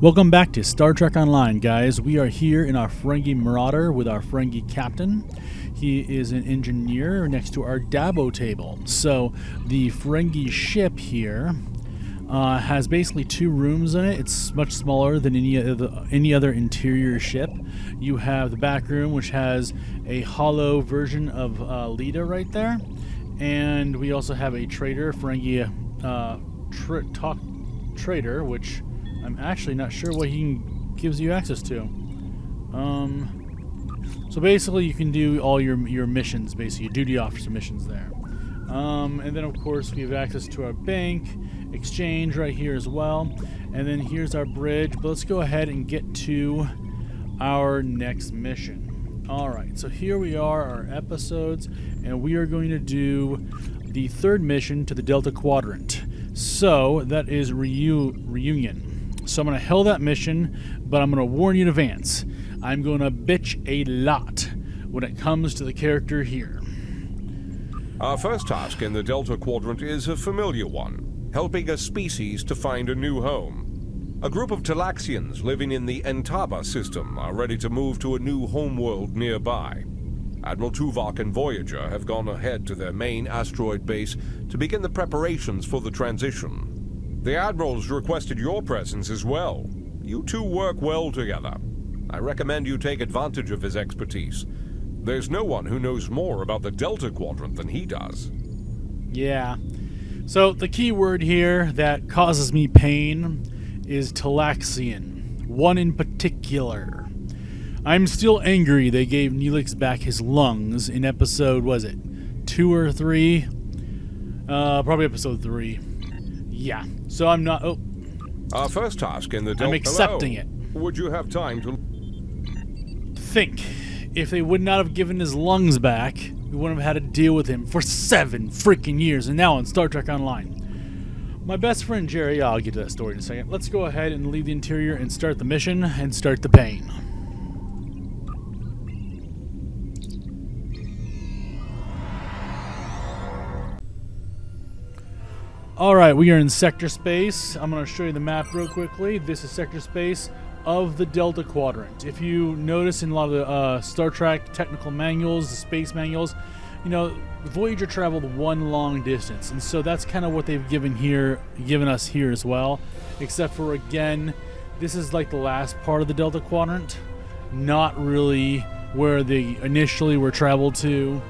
Welcome back to Star Trek Online, guys. We are here in our Ferengi Marauder with our Ferengi captain. He is an engineer next to our Dabo table. So the Ferengi ship here has basically two rooms in it. It's much smaller than any other interior ship. You have the back room, which has a hollow version of Lita right there. And we also have a trader, Ferengi talk trader, which I'm actually not sure what he gives you access to. So basically you can do all your missions, basically your duty officer missions there. And then of course we have access to our bank, exchange right here as well. And then here's our bridge, but let's go ahead and get to our next mission. Alright, so here we are, our episodes, and we are going to do the third mission to the Delta Quadrant. So that is Reunion. So I'm going to hail that mission, but I'm going to warn you in advance. I'm going to bitch a lot when it comes to the character here. Our first task in the Delta Quadrant is a familiar one, helping a species to find a new home. A group of Talaxians living in the Entaba system are ready to move to a new homeworld nearby. Admiral Tuvok and Voyager have gone ahead to their main asteroid base to begin the preparations for the transition. The Admiral's requested your presence as well. You two work well together. I recommend you take advantage of his expertise. There's no one who knows more about the Delta Quadrant than he does. Yeah. So the key word here that causes me pain is Talaxian. One in particular. I'm still angry they gave Neelix back his lungs in episode, was it 2 or 3? Probably episode 3. Yeah. So I'm not... Oh. Our first task in the Delta... I'm accepting it. Would you have time to... Think. If they would not have given his lungs back, we wouldn't have had to deal with him for 7 freaking years, and now on Star Trek Online. My best friend Jerry... I'll get to that story in a second. Let's go ahead and leave the interior and start the mission and start the pain. Alright, we are in sector space. I'm going to show you the map real quickly. This is sector space of the Delta Quadrant. If you notice in a lot of the Star Trek technical manuals, the space manuals, you know, Voyager traveled one long distance. And so that's kind of what they've given us here as well. Except for, again, this is like the last part of the Delta Quadrant. Not really where they initially were traveled to.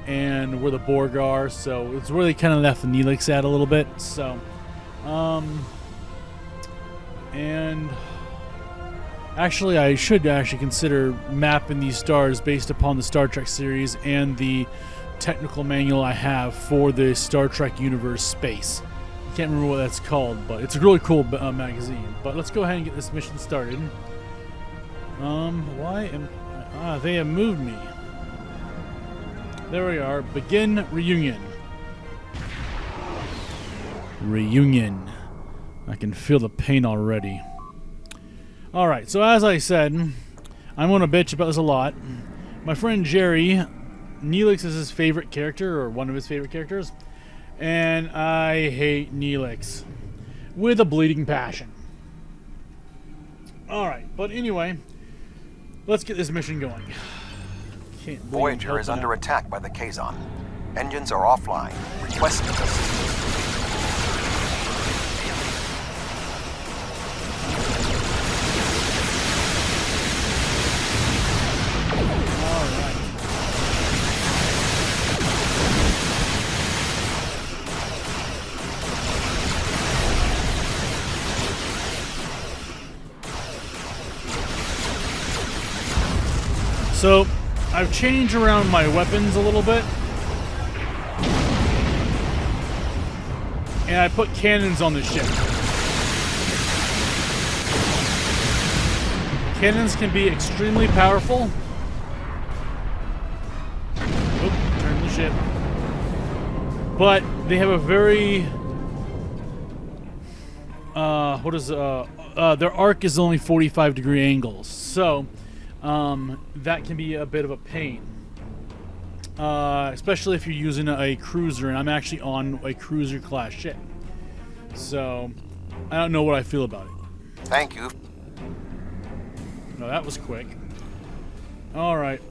And where the Borg are, so it's where they kind of left the Neelix at a little bit. So, and actually, I should consider mapping these stars based upon the Star Trek series and the technical manual I have for the Star Trek universe space. I can't remember what that's called, but it's a really cool magazine. But let's go ahead and get this mission started. They have moved me. There we are. Begin Reunion. Reunion. I can feel the pain already. Alright, so as I said, I'm going to bitch about this a lot. My friend Jerry, Neelix is his favorite character, or one of his favorite characters, and I hate Neelix with a bleeding passion. Alright, but anyway, let's get this mission going. Voyager is under attack by the Kazon. Engines are offline. Requesting assistance. So I've changed around my weapons a little bit. And I put cannons on the ship. Cannons can be extremely powerful. Oop, turn the ship. But they have a very... their arc is only 45-degree angles. So... that can be a bit of a pain. Especially if you're using a cruiser, and I'm actually on a cruiser class ship. So, I don't know what I feel about it. Thank you No, that was quick. Alright.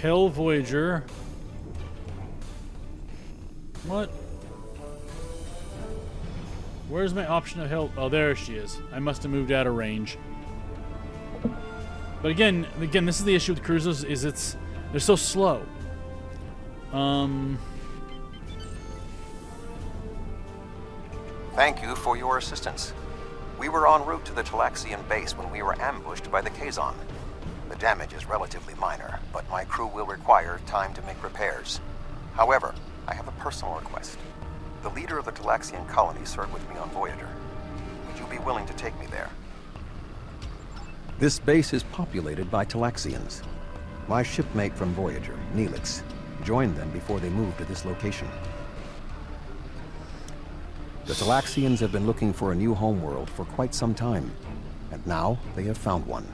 Hell Voyager. What? Where's my option of help? Oh, there she is. I must have moved out of range. But again, this is the issue with cruisers, is they're so slow. Thank you for your assistance. We were en route to the Talaxian base when we were ambushed by the Kazon. The damage is relatively minor, but my crew will require time to make repairs. However, I have a personal request. The leader of the Talaxian colony served with me on Voyager. Would you be willing to take me there? This base is populated by Talaxians. My shipmate from Voyager, Neelix, joined them before they moved to this location. The Talaxians have been looking for a new homeworld for quite some time, and now they have found one.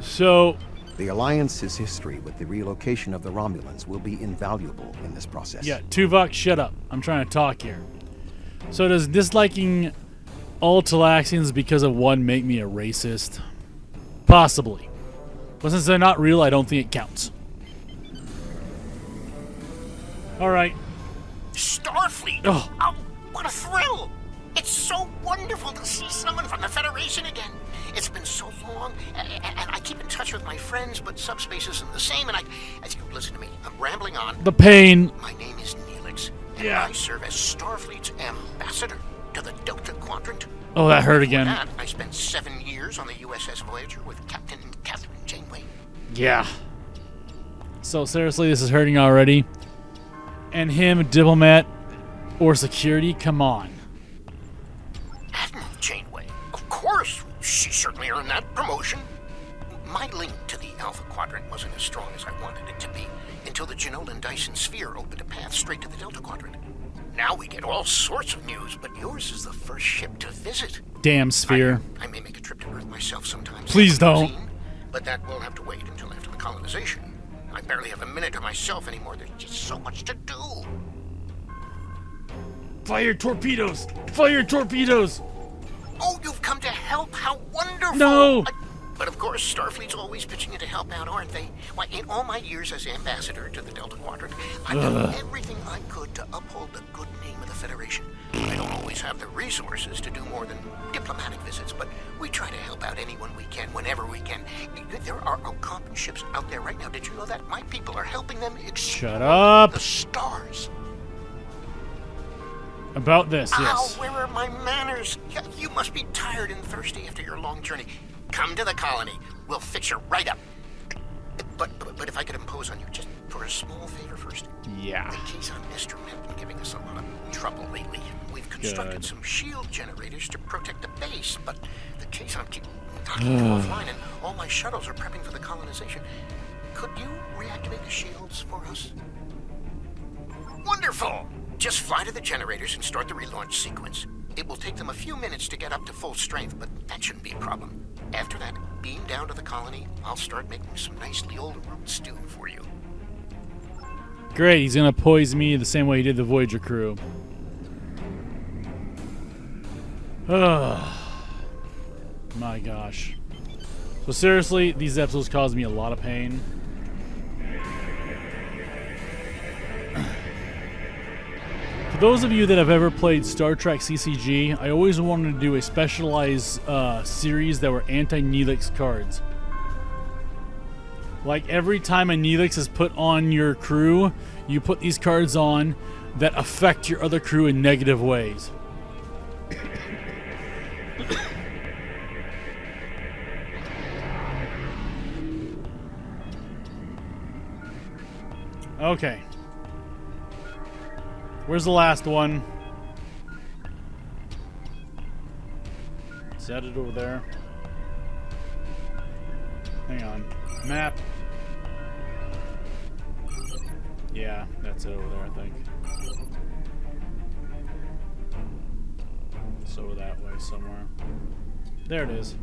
So... The Alliance's history with the relocation of the Romulans will be invaluable in this process. Yeah, Tuvok, shut up. I'm trying to talk here. So does disliking all Talaxians because of one make me a racist? Possibly. But since they're not real, I don't think it counts. Alright. Starfleet! Oh. Oh, what a thrill! It's so wonderful to see someone from the Federation again. It's been so long, and I keep in touch with my friends, but subspace isn't the same, and listen to me, I'm rambling on. The pain. My name is Neelix, and Yeah. I serve as Starfleet's ambassador to the Delta Quadrant. Oh, that hurt again. Before that, I spent 7 years on the USS Voyager with Captain Catherine Janeway. Yeah. So seriously, this is hurting already. And him, diplomat or security? Come on. Admiral Janeway, of course, she certainly earned that promotion. My link to the Alpha Quadrant wasn't as strong as I wanted it to be until the Janolan Dyson sphere opened a path straight to the Delta Quadrant. Now we get all sorts of news, but yours is the first ship to visit. Damn sphere. I may make a trip to Earth myself sometime. Please don't. But that will have to wait until after the colonization. I barely have a minute to myself anymore. There's just so much to do. Fire torpedoes! Fire torpedoes! Oh, you've come to help? How wonderful! No! But of course, Starfleet's always pitching in to help out, aren't they? Why, in all my years as ambassador to the Delta Quadrant, I've done everything I could to uphold the good name of the Federation. I don't always have the resources to do more than diplomatic visits, but we try to help out anyone we can, whenever we can. There are Algonquin ships out there right now. Did you know that? My people are helping them explore Shut up! the stars. About this, yes. Ow, where are my manners? You must be tired and thirsty after your long journey. Come to the colony. We'll fix you right up. But if I could impose on you just for a small favor first. Yeah. The Kazon instrument have been giving us a lot of trouble lately. We've constructed Good. some shield generators to protect the base, but the Kazon keep knocking them offline, and all my shuttles are prepping for the colonization. Could you reactivate the shields for us? Wonderful! Just fly to the generators and start the relaunch sequence. It will take them a few minutes to get up to full strength, but that shouldn't be a problem. After that, beam down to the colony. I'll start making some nicely old root stew for you. Great, he's gonna poise me the same way he did the Voyager crew. Ugh. My gosh. So seriously, these episodes cause me a lot of pain. For those of you that have ever played Star Trek CCG, I always wanted to do a specialized series that were anti-Neelix cards. Like every time a Neelix is put on your crew, you put these cards on that affect your other crew in negative ways. Okay. Where's the last one? Is that it over there? Hang on. Map. Yeah, that's it over there, I think. It's over that way somewhere. There it is.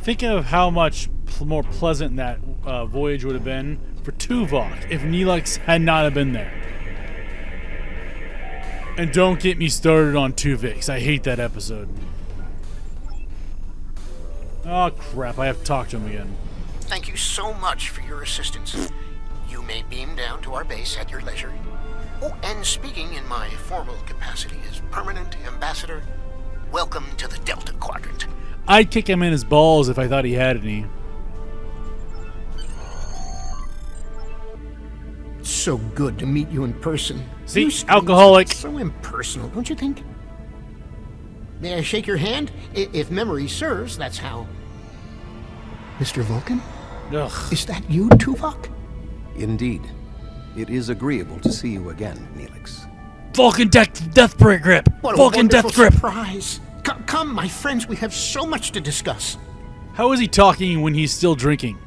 Think of how much more pleasant that voyage would have been for Tuvok if Neelix had not have been there. And don't get me started on Tuvix. I hate that episode. Oh crap, I have to talk to him again. Thank you so much for your assistance. You may beam down to our base at your leisure. Oh, and speaking in my formal capacity as permanent ambassador, welcome to the Delta Quadrant. I'd kick him in his balls if I thought he had any. It's so good to meet you in person. See, You screens alcoholic. are so impersonal, don't you think? May I shake your hand? If memory serves, that's how. Mr. Vulcan? Ugh. Is that you, Tuvok? Indeed. It is agreeable to see you again, Neelix. Vulcan death grip. What a Vulcan wonderful death grip. surprise! Come, my friends, we have so much to discuss. How is he talking when he's still drinking?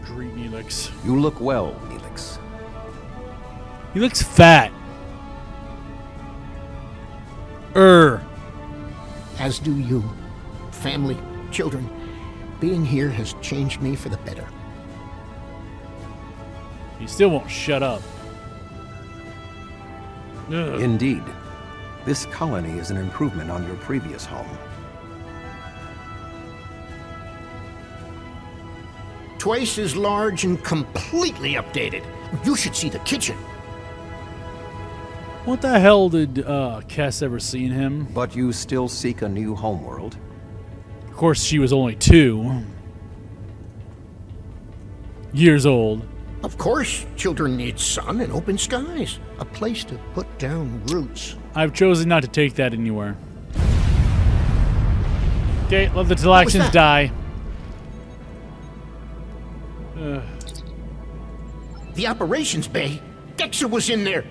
Great Neelix. You look well, Neelix. He looks fat. As do you. Family, children. Being here has changed me for the better. He still won't shut up. Ugh. Indeed. This colony is an improvement on your previous home. Twice as large and completely updated. You should see the kitchen. What the hell did Kess ever see in him? But you still seek a new homeworld? Of course, she was only 2 years old. Of course, children need sun and open skies. A place to put down roots. I've chosen not to take that anywhere. Okay, let the was Talaxians that? die. The operations bay. Dexter was in there.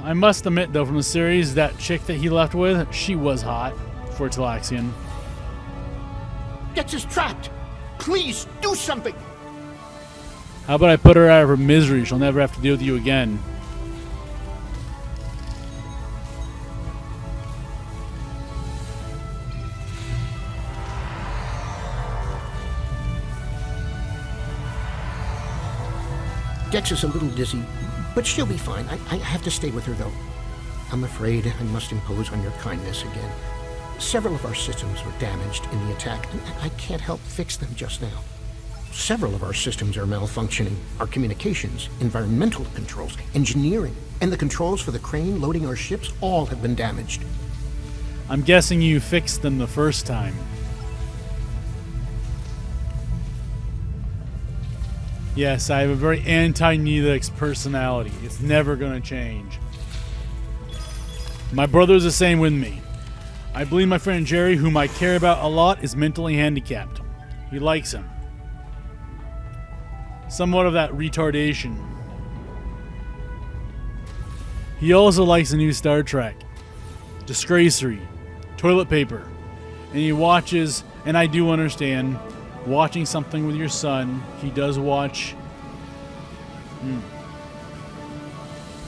I must admit, though, from the series, that chick that he left with, she was hot for a Talaxian. Dexter's trapped. Please do something. How about I put her out of her misery? She'll never have to deal with you again. Dex is a little dizzy, but she'll be fine. I have to stay with her, though. I'm afraid I must impose on your kindness again. Several of our systems were damaged in the attack, and I can't help fix them just now. Several of our systems are malfunctioning. Our communications, environmental controls, engineering, and the controls for the crane loading our ships all have been damaged. I'm guessing you fixed them the first time. Yes, I have a very anti-Neelix personality. It's never going to change. My brother's the same with me. I believe my friend Jerry, whom I care about a lot, is mentally handicapped. He likes him. Somewhat of that retardation. He also likes the new Star Trek, Disgracery, toilet paper, and he watches, and I do understand, watching something with your son, he does watch...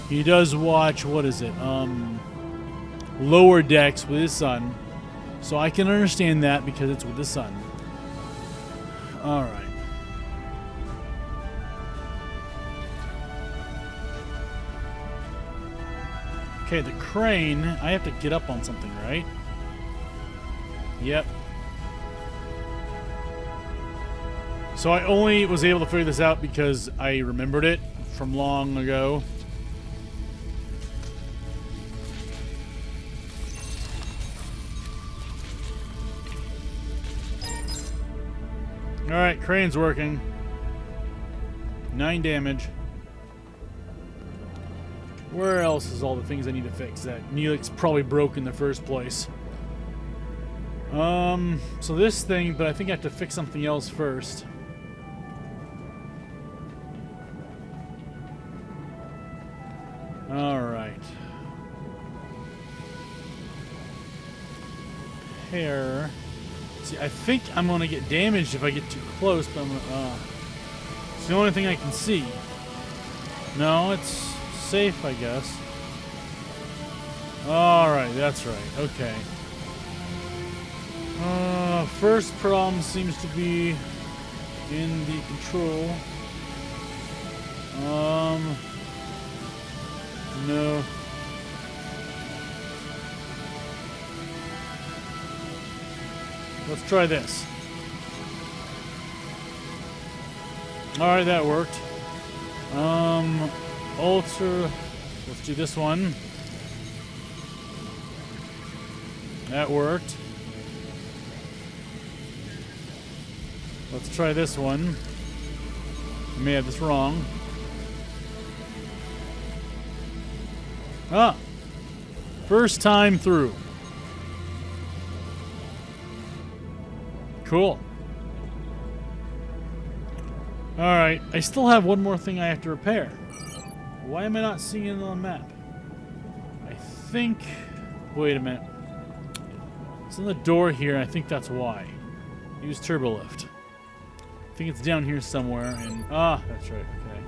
He does watch, what is it, Lower Decks with his son, so I can understand that because it's with his son. Alright. Okay, the crane, I have to get up on something, right? Yep. So I only was able to figure this out because I remembered it from long ago. Alright, crane's working. 9 damage. Where else is all the things I need to fix that Neelix probably broke in the first place? So this thing, but I think I have to fix something else first. Alright. Hair. See, I think I'm gonna get damaged if I get too close, but I'm gonna, It's the only thing I can see. No, it's safe, I guess. Alright, that's right. Okay. First problem seems to be in the control. No. Let's try this. Alright, that worked. Alter. Let's do this one. That worked. Let's try this one. I may have this wrong. Ah! First time through. Cool. Alright, I still have one more thing I have to repair. Why am I not seeing it on the map? I think... Wait a minute. It's in the door here, and I think that's why. Use turbo lift. I think it's down here somewhere, and... Ah, that's right, okay.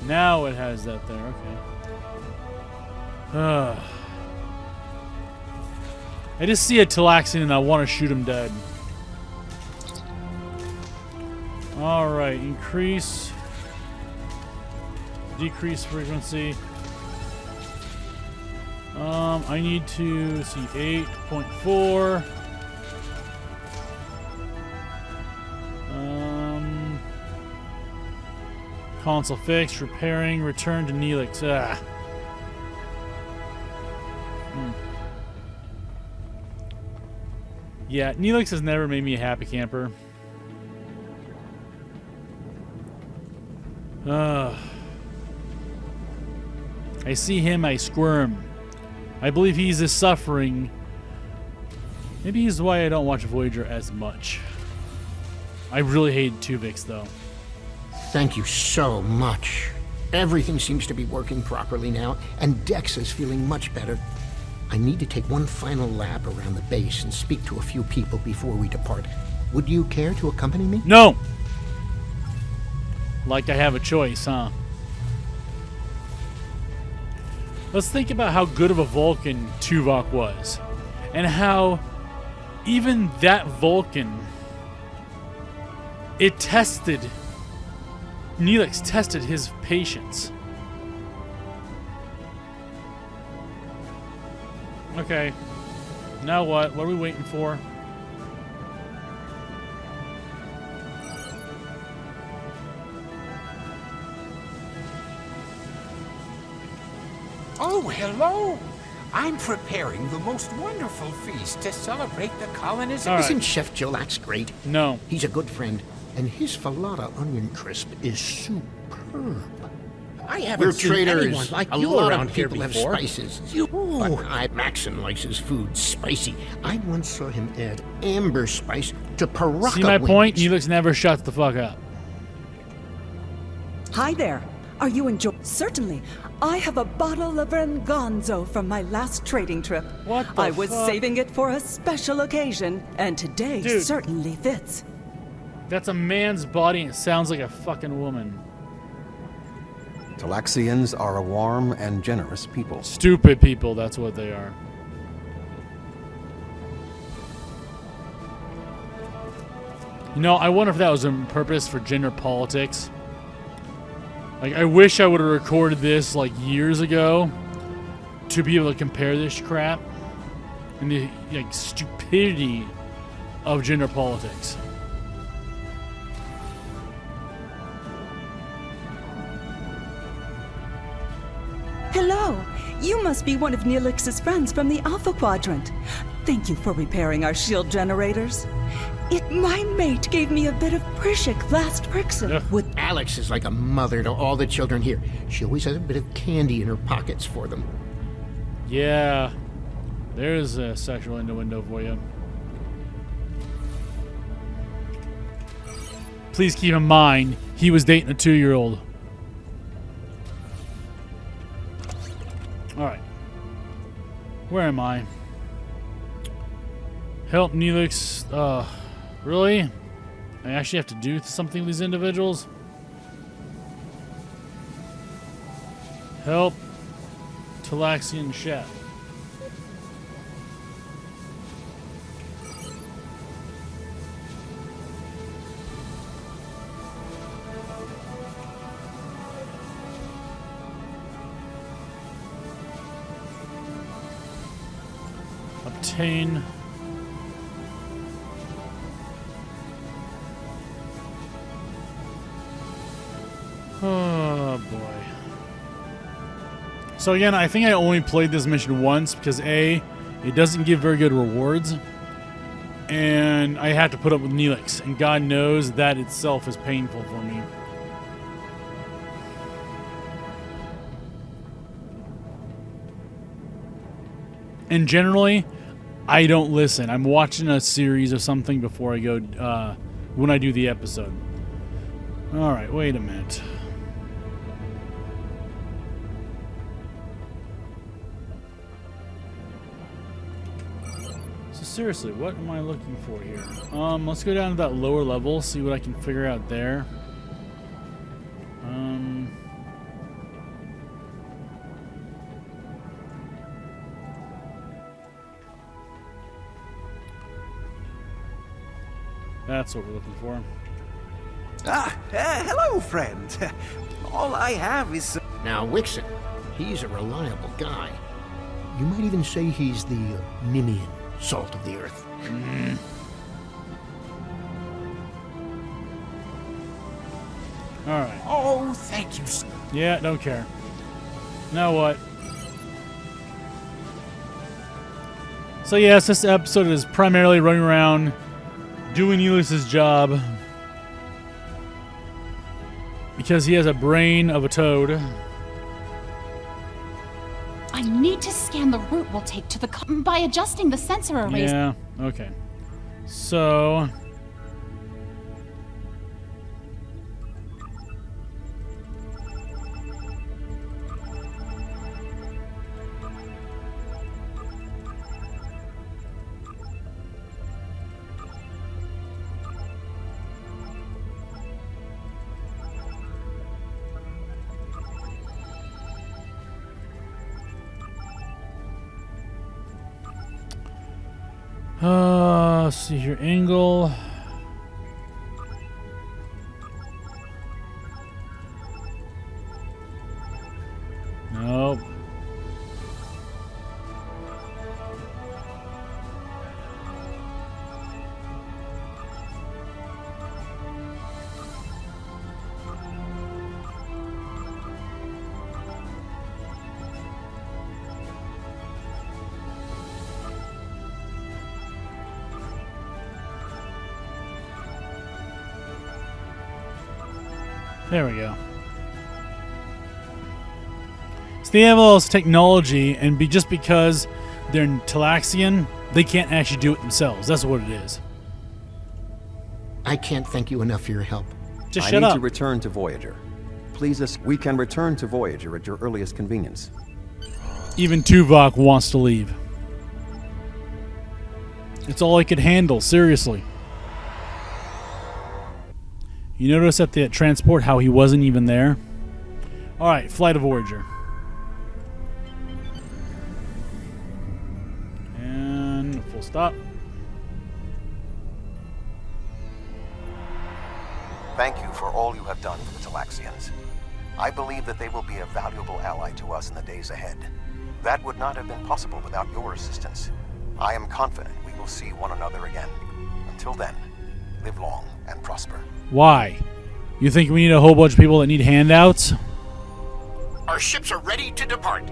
Now it has that there, okay. I just see a Talaxian and I want to shoot him dead. Alright, increase... Decrease frequency. I need to see 8.4. Console fixed, repairing, return to Neelix. Ah. Yeah, Neelix has never made me a happy camper. I see him, I squirm. I believe he's is suffering. Maybe he's why I don't watch Voyager as much. I really hate Tuvix, though. Thank you so much. Everything seems to be working properly now, and Dex is feeling much better. I need to take one final lap around the base and speak to a few people before we depart. Would you care to accompany me? No! Like I have a choice, huh? Let's think about how good of a Vulcan Tuvok was. And how even that Vulcan, it tested... Neelix tested his patience. Okay. Now what? What are we waiting for? Oh, hello! I'm preparing the most wonderful feast to celebrate the colonization. All right. Isn't Chef Jolax great? No. He's a good friend, and his falata onion crisp is superb. I haven't We're seen traders. anyone like a you lot around of here people have before. spices. But Maxon likes his food spicy. I once saw him add amber spice to Paraka See my wings. point? Neelix never shuts the fuck up. Hi there. Are you enjoying? Certainly. I have a bottle of Rangonzo from my last trading trip. What the I was fuck? saving it for a special occasion, and today Dude. certainly fits. That's a man's body and it sounds like a fucking woman. Talaxians are a warm and generous people. Stupid people, that's what they are. You know, I wonder if that was on purpose for gender politics. Like, I wish I would have recorded this, like, years ago to be able to compare this crap and the, like, stupidity of gender politics. Hello. You must be one of Neelix's friends from the Alpha Quadrant. Thank you for repairing our shield generators. My mate gave me a bit of Prishik last Brixen. Ugh. With Alex is like a mother to all the children here. She always has a bit of candy in her pockets for them. Yeah, there's a sexual innuendo for you. Please keep in mind, he was dating a 2-year-old. Alright. Where am I? Help Neelix. Really? I actually have to do something with these individuals? Help Talaxian chef. Obtain oh boy. So again, I think I only played this mission once because A, it doesn't give very good rewards, and I had to put up with Neelix, and God knows that itself is painful for me. And generally, I don't listen. I'm watching a series or something before I go, when I do the episode. Alright, wait a minute. So seriously, what am I looking for here? Let's go down to that lower level, see what I can figure out there. That's what we're looking for. Hello, friend. All I have is... Now, Wixon, he's a reliable guy. You might even say he's the Nimian salt of the earth. Alright. Oh, thank you, sir. Yeah, don't care. Now what? So yes, this episode is primarily running around doing Neelix's job because he has a brain of a toad. I need to scan the route we'll take to the by adjusting the sensor arrays. Yeah, okay. So let's see here, angle. Nope. There we go. So they have all this technology, and just because they're Talaxian, they can't actually do it themselves. That's what it is. I can't thank you enough for your help. Just I shut need up. to return to Voyager. Please, we can return to Voyager at your earliest convenience. Even Tuvok wants to leave. It's all I could handle, seriously. You notice at the transport how he wasn't even there? Alright, fly to Voyager. And full stop. Thank you for all you have done for the Talaxians. I believe that they will be a valuable ally to us in the days ahead. That would not have been possible without your assistance. I am confident we will see one another again. Until then, live long and prosper. Why? You think we need a whole bunch of people that need handouts? Our ships are ready to depart.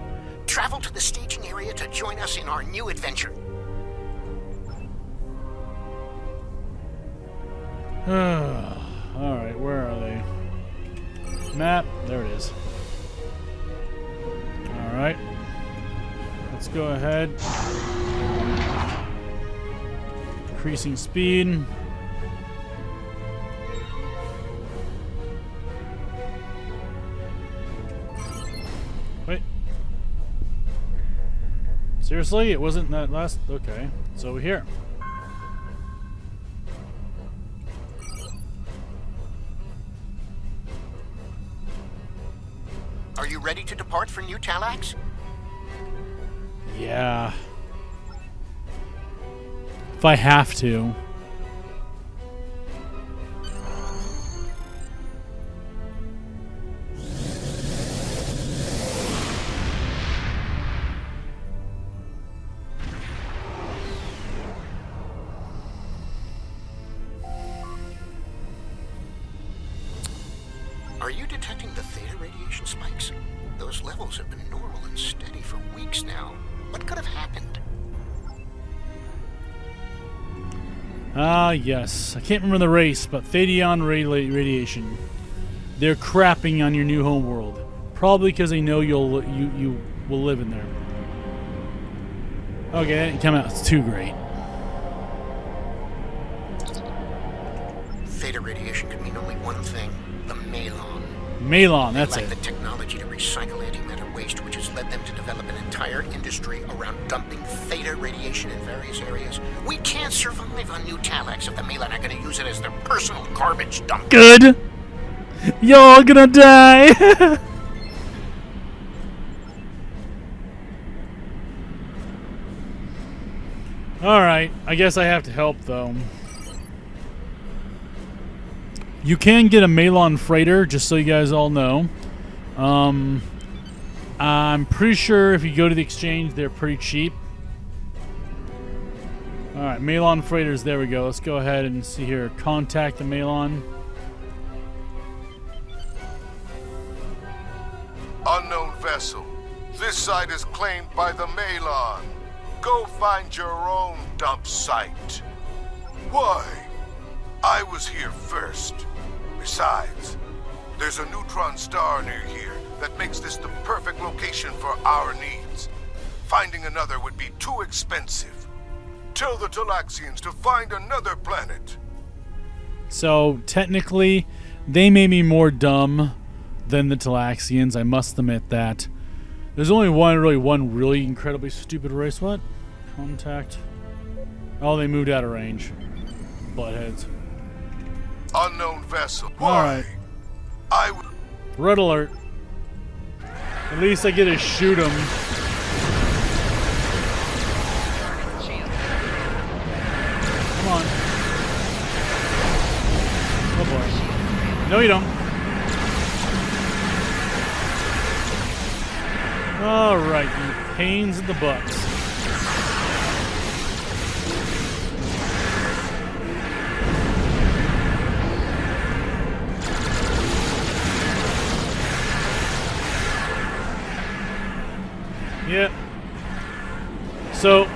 Travel to the staging area to join us in our new adventure. Alright, where are they? Map, there it is. Alright. Let's go ahead. Increasing speed. Wait. Seriously? It wasn't that last... Okay. It's over here. Are you ready to depart for New Talax? Yeah. If I have to. Are you detecting the theta radiation spikes? Those levels have been normal and steady for weeks now. What could have happened? Ah, yes. I can't remember the race, but Thadion radiation. They're crapping on your new home world. Probably because they know you will live in there. Okay, that didn't come out too great. Theta radiation could mean only one thing. The Malon. Malon, that's They lack it. the technology to recycle antimatter waste, which has led them to develop an entire industry around dumping theta radiation in various areas. We can't survive on New Talax if the Malon are going to use it as their personal garbage dump. Good. Y'all gonna die. Alright, I guess I have to help though. You can get a Malon freighter, just so you guys all know. I'm pretty sure if you go to the exchange, they're pretty cheap. Alright, Malon freighters, there we go. Let's go ahead and see here. Contact the Malon. Unknown vessel. This site is claimed by the Malon. Go find your own dump site. Why? I was here first. Besides, there's a neutron star near here that makes this the perfect location for our needs. Finding another would be too expensive. Tell the Talaxians to find another planet. So, technically, they may be more dumb than the Talaxians. I must admit that. There's only one really incredibly stupid race. What? Contact. Oh, they moved out of range. Buttheads. Unknown vessel. Alright. Red alert. At least I get to shoot him. Come on. Oh boy. No, you don't. Alright, you pains in the butts. Yep. So,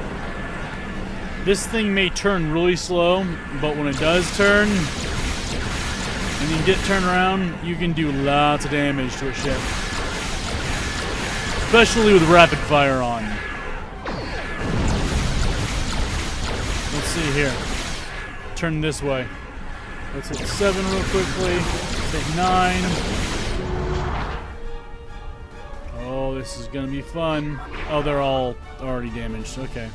this thing may turn really slow, but when it does turn, and you get turned around, you can do lots of damage to a ship. Especially with rapid fire on. Let's see here. Turn this way. Let's hit 7 real quickly. Let's hit 9. Oh, this is gonna be fun. Oh, they're all already damaged. Okay.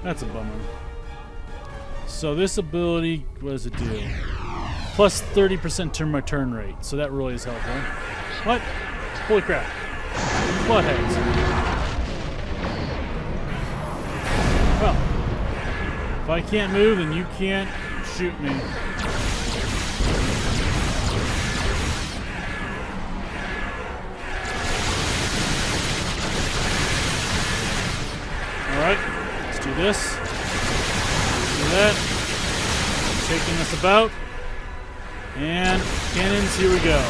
That's a bummer. So this ability, what does it do? Plus 30% to my turn rate. So that really is helpful. What? Holy crap. Buttheads. Well, if I can't move, then you can't shoot me. Alright, let's do this. Do that. Taking us about. And cannons, here we go.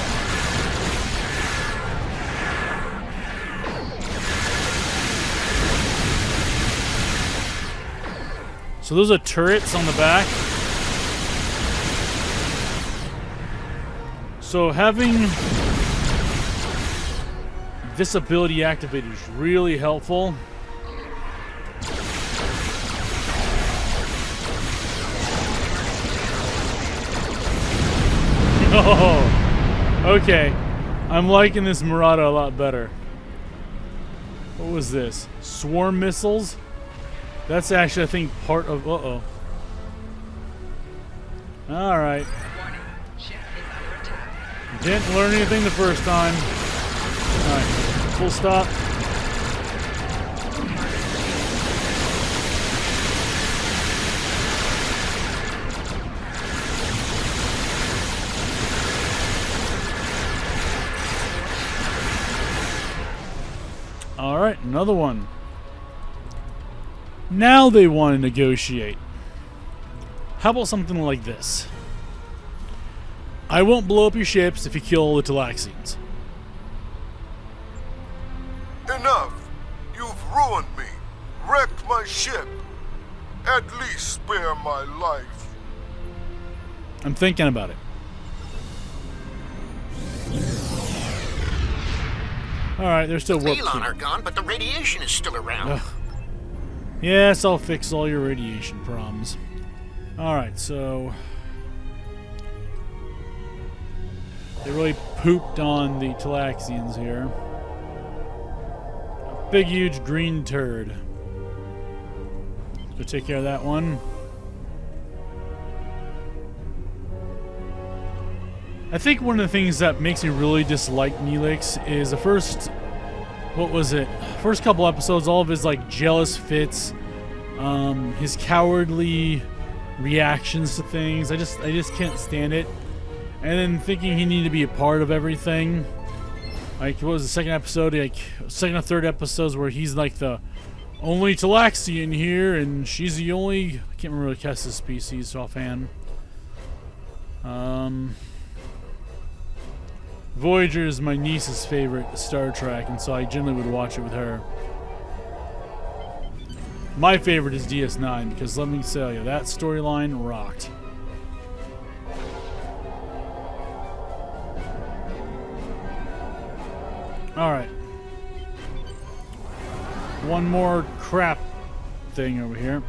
So those are turrets on the back. So having this ability activated is really helpful. Oh, okay. I'm liking this Murata a lot better. What was this? Swarm missiles? That's actually, I think, part of... Uh-oh. Alright. Didn't learn anything the first time. Alright, full stop. Alright, another one. Now they want to negotiate. How about something like this? I won't blow up your ships if you kill all the Talaxians. Enough! You've ruined me, wrecked my ship. At least spare my life. I'm thinking about it. Alright, they're still working. The Elon are gone, but the radiation is still around. Ugh. Yes, I'll fix all your radiation problems. Alright, so... they really pooped on the Talaxians here. A big, huge green turd. Go take care of that one. I think one of the things that makes me really dislike Neelix is the first... what was it? First couple episodes, all of his like jealous fits, his cowardly reactions to things. I just can't stand it. And then thinking he needed to be a part of everything. Like, what was the second episode? Like, second or third episodes where he's like the only Talaxian here, and she's the only... I can't remember the Kessa's species offhand. Voyager is my niece's favorite Star Trek, and so I generally would watch it with her. My favorite is DS9, because let me tell you, that storyline rocked. Alright. One more crap thing over here.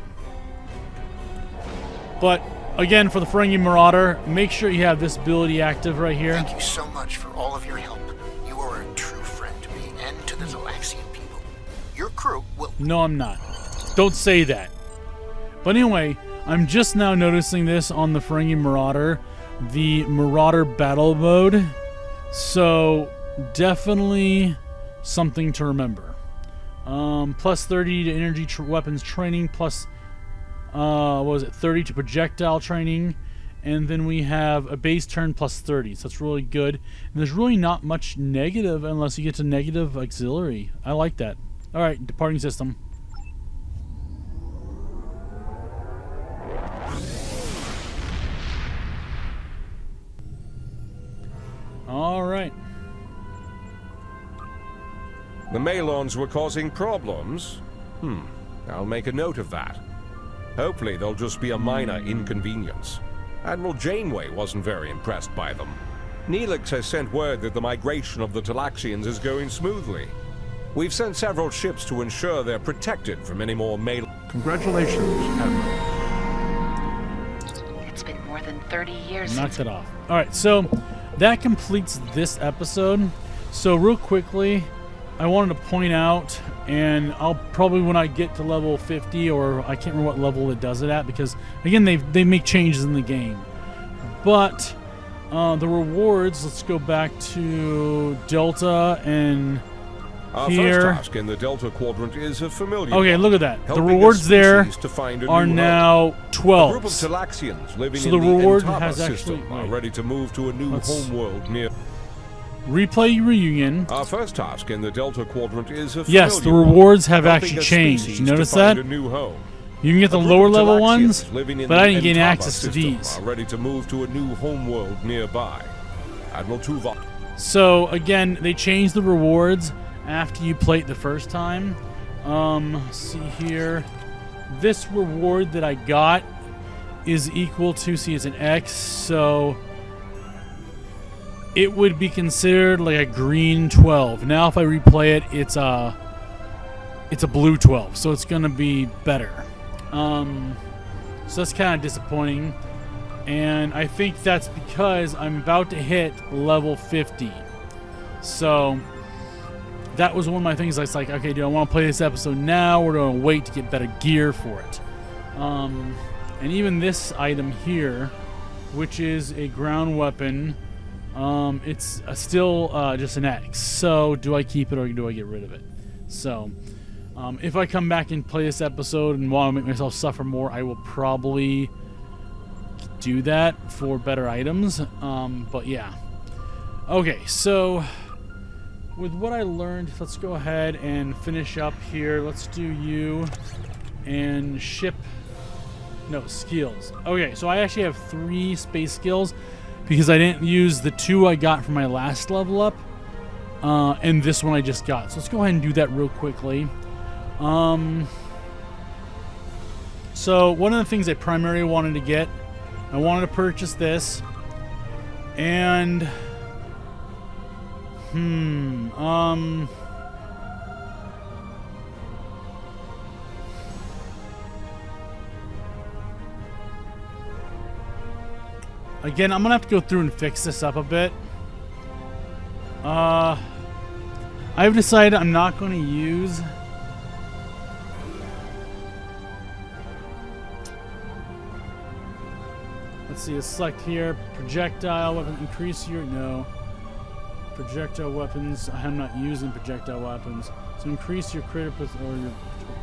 But, again, for the Ferengi Marauder, make sure you have this ability active right here. Thank you so much for all of your help. You are a true friend to me and to the Talaxian people. Your crew will... No, I'm not. Don't say that. But anyway, I'm just now noticing this on the Ferengi Marauder, the Marauder battle mode. So, definitely something to remember. Plus 30 to energy weapons training, plus... what was it? 30 to projectile training, and then we have a base turn plus 30. So that's really good. And there's really not much negative unless you get to negative auxiliary. I like that. All right, departing system. All right. The Malons were causing problems? I'll make a note of that. Hopefully they'll just be a minor inconvenience. Admiral Janeway wasn't very impressed by them. Neelix has sent word that the migration of the Talaxians is going smoothly. We've sent several ships to ensure they're protected from any more Congratulations, Admiral. It's been more than 30 years Knocked it off. Alright, so that completes this episode. So real quickly, I wanted to point out, and I'll probably when I get to level 50, or I can't remember what level it does it at, because again they make changes in the game. But the rewards, let's go back to Delta and Our here. first task in the Delta Quadrant is a familiar Okay, one, look at that. The helping a rewards there species to find a are new now home. 12. A group of Talaxians living So in the the reward Entaba has system actually- are wait. ready to move to a new homeworld near... Replay reunion. Our first task in the Delta Quadrant is a Yes, the familiar rewards one, have helping actually a changed. species You notice to find that? a new home. You can get the A group lower of level Talaxians ones, living in but the I didn't gain Entaba access to system these. Are ready to move to a new homeworld nearby. Admiral Tuvok. So again, they changed the rewards after you play it the first time. See here, this reward that I got is equal to, see, it's an X, so it would be considered like a green 12. Now if I replay it, it's a blue 12, so it's gonna be better. So that's kind of disappointing, and I think that's because I'm about to hit level 50. So that was one of my things. I was like, okay, do I want to play this episode now, or do I wait to get better gear for it? And even this item here, which is a ground weapon, It's still just an X. So do I keep it or do I get rid of it? So if I come back and play this episode and want to make myself suffer more, I will probably do that for better items. But yeah. Okay, so with what I learned, let's go ahead and finish up here. Let's do you and ship. No, skills. Okay, so I actually have 3 space skills because I didn't use the 2 I got from my last level up, and this one I just got. So let's go ahead and do that real quickly. So one of the things I primarily wanted to get, I wanted to purchase this, and again, I'm gonna have to go through and fix this up a bit. I've decided I'm not going to use let's see, let's select here, projectile weapon, increase your, no. Projectile weapons, I'm not using projectile weapons. So increase your critical, or your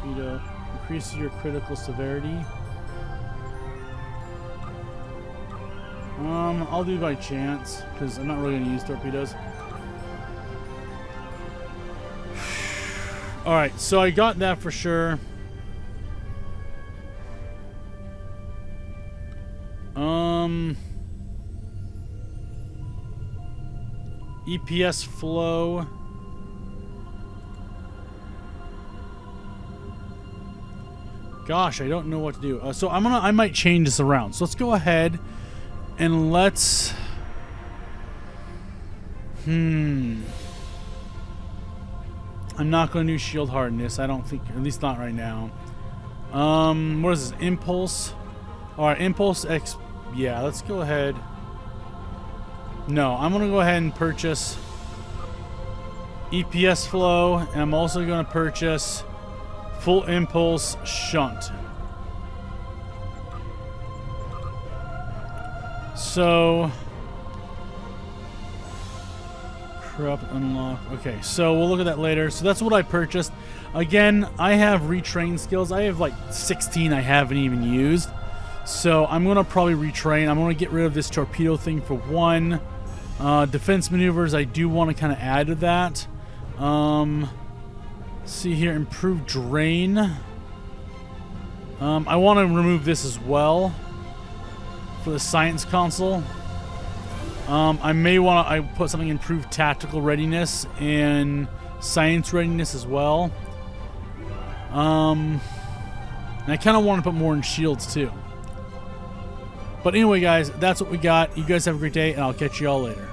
torpedo, increase your critical severity. I'll do by chance, because I'm not really going to use torpedoes. Alright, so I got that for sure. EPS flow. Gosh, I don't know what to do. So I might change this around. So let's go ahead and let's I'm not going to do shield hardness. I don't think, at least not right now. What is this? Impulse. Alright, Impulse X. Yeah, let's go ahead. No, I'm going to go ahead and purchase EPS flow, and I'm also going to purchase full impulse shunt. So corrupt unlock. Okay, so we'll look at that later. So that's what I purchased. Again, I have retrain skills. I have like 16 I haven't even used. So I'm going to probably retrain. I'm going to get rid of this torpedo thing for 1. Defense maneuvers, I do want to kind of add to that. See here, improved drain. I want to remove this as well for the science console. I may want to put something improved tactical readiness and science readiness as well. And I kind of want to put more in shields too. But anyway, guys, that's what we got. You guys have a great day, and I'll catch you all later.